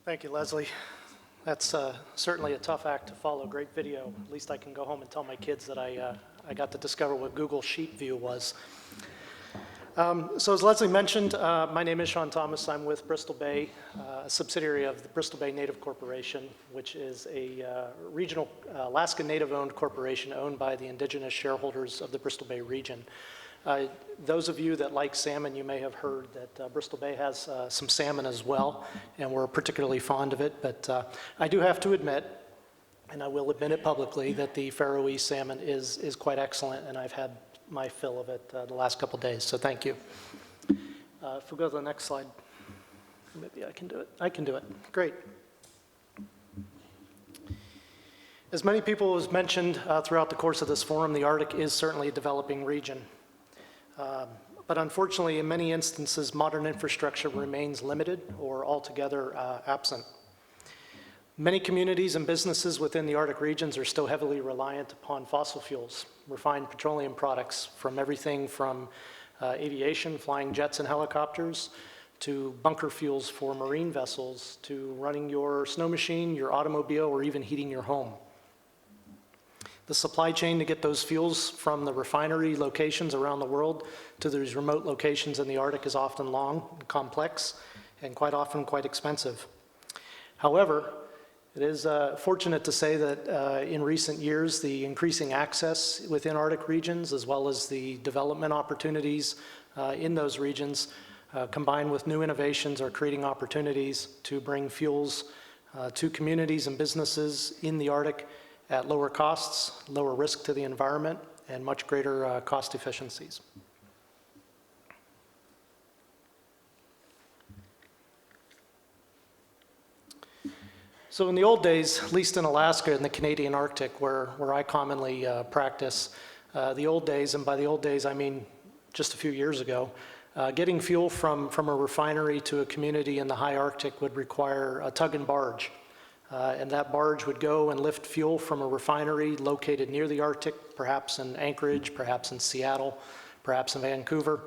Thank you, Leslie. That's certainly a tough act to follow. Great video. At least I can go home and tell my kids that I got to discover what Google Sheet View was. So as Leslie mentioned, my name is Sean Thomas. I'm with Bristol Bay, a subsidiary of the Bristol Bay Native Corporation, which is a regional Alaska Native-owned corporation owned by the indigenous shareholders of the Bristol Bay region. Those of you that like salmon, you may have heard that Bristol Bay has some salmon as well, and we're particularly fond of it. But I do have to admit, and I will admit it publicly, that the Faroe salmon is quite excellent, and I've had my fill of it the last couple days, so thank you. If we go to the next slide, maybe I can do it. I can do it. Great. As many people have mentioned throughout the course of this forum, the Arctic is certainly a developing region. But unfortunately, in many instances, modern infrastructure remains limited or altogether absent. Many communities and businesses within the Arctic regions are still heavily reliant upon fossil fuels, refined petroleum products, from everything from aviation, flying jets and helicopters, to bunker fuels for marine vessels, to running your snow machine, your automobile, or even heating your home. The supply chain to get those fuels from the refinery locations around the world to these remote locations in the Arctic is often long, complex, and quite often quite expensive. However, it is fortunate to say that in recent years, the increasing access within Arctic regions, as well as the development opportunities in those regions, combined with new innovations, are creating opportunities to bring fuels to communities and businesses in the Arctic at lower costs, lower risk to the environment, and much greater cost efficiencies. So in the old days, at least in Alaska and the Canadian Arctic, where I commonly practice, the old days, and by the old days I mean just a few years ago, getting fuel from a refinery to a community in the high Arctic would require a tug and barge. And that barge would go and lift fuel from a refinery located near the Arctic, perhaps in Anchorage, perhaps in Seattle, perhaps in Vancouver.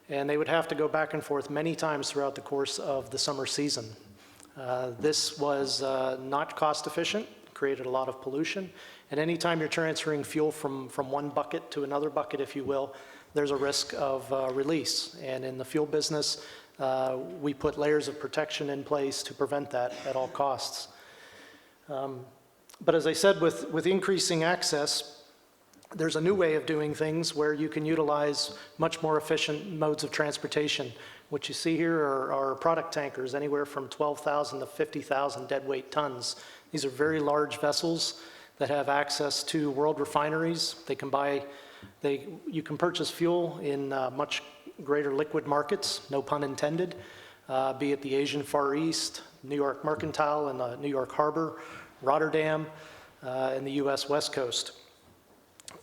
And they would have to go back and forth many times throughout the course of the summer season. This was not cost efficient, created a lot of pollution. And anytime you're transferring fuel from one bucket to another bucket, if you will, there's a risk of release. And in the fuel business, we put layers of protection in place to prevent that at all costs. But as I said, with increasing access, there's a new way of doing things where you can utilize much more efficient modes of transportation. What you see here are product tankers, anywhere from 12,000 to 50,000 deadweight tons. These are very large vessels that have access to world refineries. You can purchase fuel in much greater liquid markets, no pun intended, be it the Asian Far East, New York Mercantile and the New York Harbor, Rotterdam, and the US West Coast.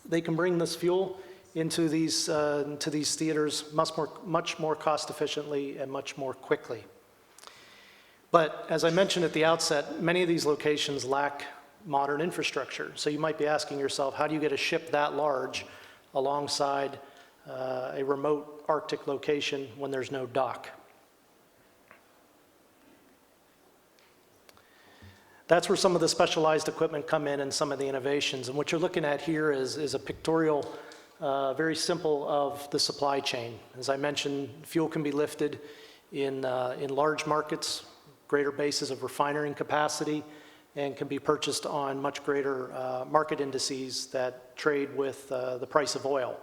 They can bring this fuel into these theaters much more cost efficiently and much more quickly. But as I mentioned at the outset, many of these locations lack modern infrastructure. So you might be asking yourself, how do you get a ship that large alongside a remote Arctic location when there's no dock? That's where some of the specialized equipment come in and some of the innovations. And what you're looking at here is a pictorial, very simple, of the supply chain. As I mentioned, fuel can be lifted in large markets, greater bases of refining capacity, and can be purchased on much greater market indices that trade with the price of oil.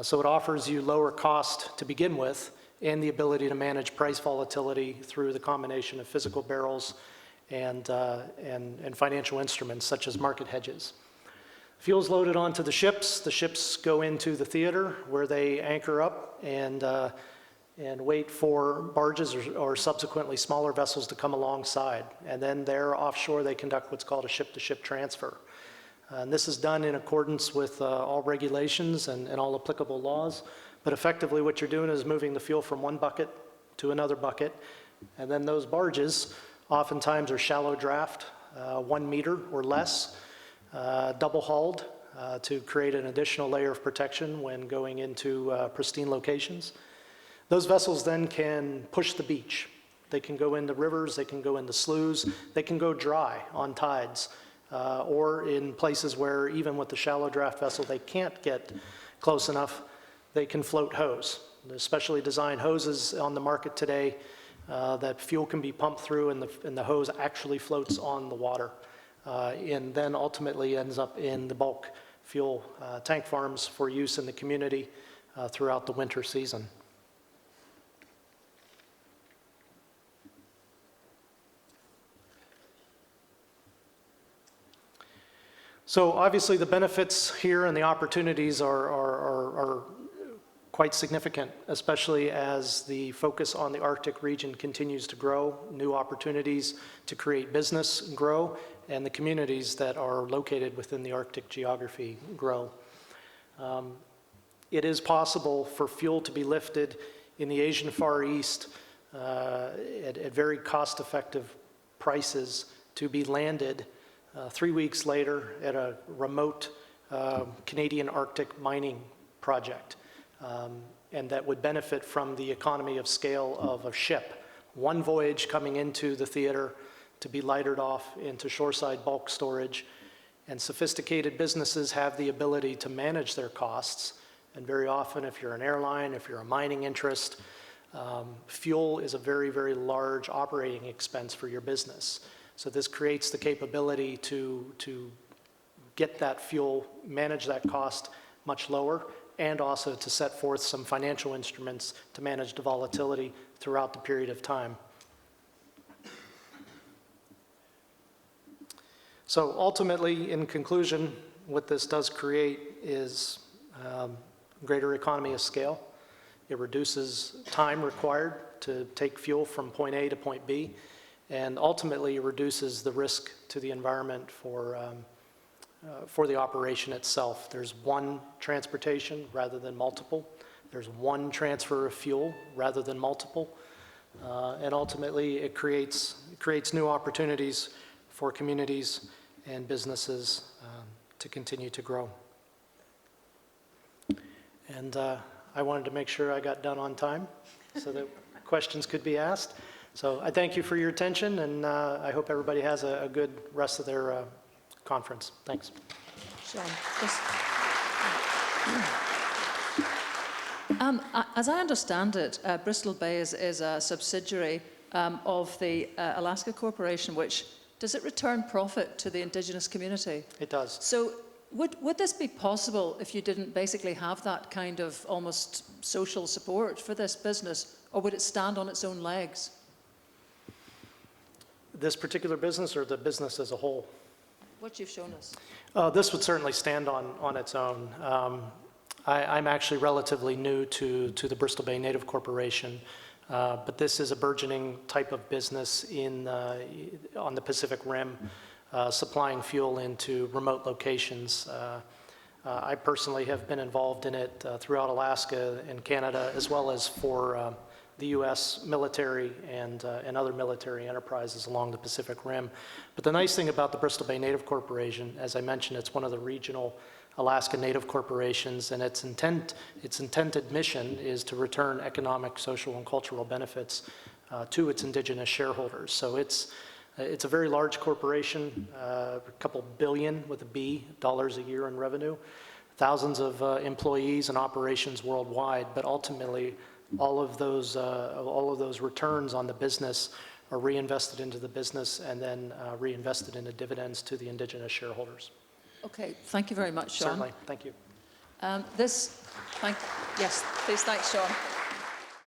So it offers you lower cost to begin with and the ability to manage price volatility through the combination of physical barrels and financial instruments such as market hedges. Fuel's loaded onto the ships go into the theater where they anchor up and wait for barges or subsequently smaller vessels to come alongside. And then there offshore they conduct what's called a ship-to-ship transfer. And this is done in accordance with all regulations and all applicable laws. But effectively what you're doing is moving the fuel from one bucket to another bucket, and then those barges oftentimes are shallow draft, 1 meter or less, double hulled to create an additional layer of protection when going into pristine locations. Those vessels then can push the beach. They can go into rivers, they can go into sloughs, they can go dry on tides, or in places where even with the shallow draft vessel they can't get close enough, they can float hose. There's specially designed hoses on the market today that fuel can be pumped through, and the hose actually floats on the water, and then ultimately ends up in the bulk fuel tank farms for use in the community throughout the winter season. So obviously the benefits here and the opportunities are quite significant, especially as the focus on the Arctic region continues to grow, new opportunities to create business grow, and the communities that are located within the Arctic geography grow. It is possible for fuel to be lifted in the Asian Far East at very cost-effective prices to be landed 3 weeks later at a remote Canadian Arctic mining project. And that would benefit from the economy of scale of a ship. One voyage coming into the theater to be lightered off into shoreside bulk storage, and sophisticated businesses have the ability to manage their costs. And very often, if you're an airline, if you're a mining interest, fuel is a very, very large operating expense for your business. So this creates the capability to get that fuel, manage that cost much lower, and also to set forth some financial instruments to manage the volatility throughout the period of time. So ultimately, in conclusion, what this does create is greater economy of scale. It reduces time required to take fuel from point A to point B, and ultimately it reduces the risk to the environment for the operation itself. There's one transportation rather than multiple. There's one transfer of fuel rather than multiple. And ultimately it creates new opportunities for communities and businesses to continue to grow. And I wanted to make sure I got done on time so that questions could be asked. So I thank you for your attention, and I hope everybody has a good rest of their conference. Thanks. Sean, as I understand it, Bristol Bay is a subsidiary of the Alaska Corporation, which, does it return profit to the indigenous community? It does. So would this be possible if you didn't basically have that kind of almost social support for this business, or would it stand on its own legs? This particular business or the business as a whole? What you've shown us. This would certainly stand on its own. I'm actually relatively new to the Bristol Bay Native Corporation, but this is a burgeoning type of business on the Pacific Rim, supplying fuel into remote locations. I personally have been involved in it throughout Alaska and Canada, as well as for the U.S. military and other military enterprises along the Pacific Rim. But the nice thing about the Bristol Bay Native Corporation, as I mentioned, it's one of the regional Alaska Native corporations, and its intended mission is to return economic, social, and cultural benefits to its indigenous shareholders. So it's a very large corporation, a couple billion with a B dollars a year in revenue, thousands of employees and operations worldwide, but ultimately all of those returns on the business are reinvested into the business and then reinvested into dividends to the indigenous shareholders. Okay, thank you very much, Sean. Certainly, thank you. Yes, please, thanks, Sean.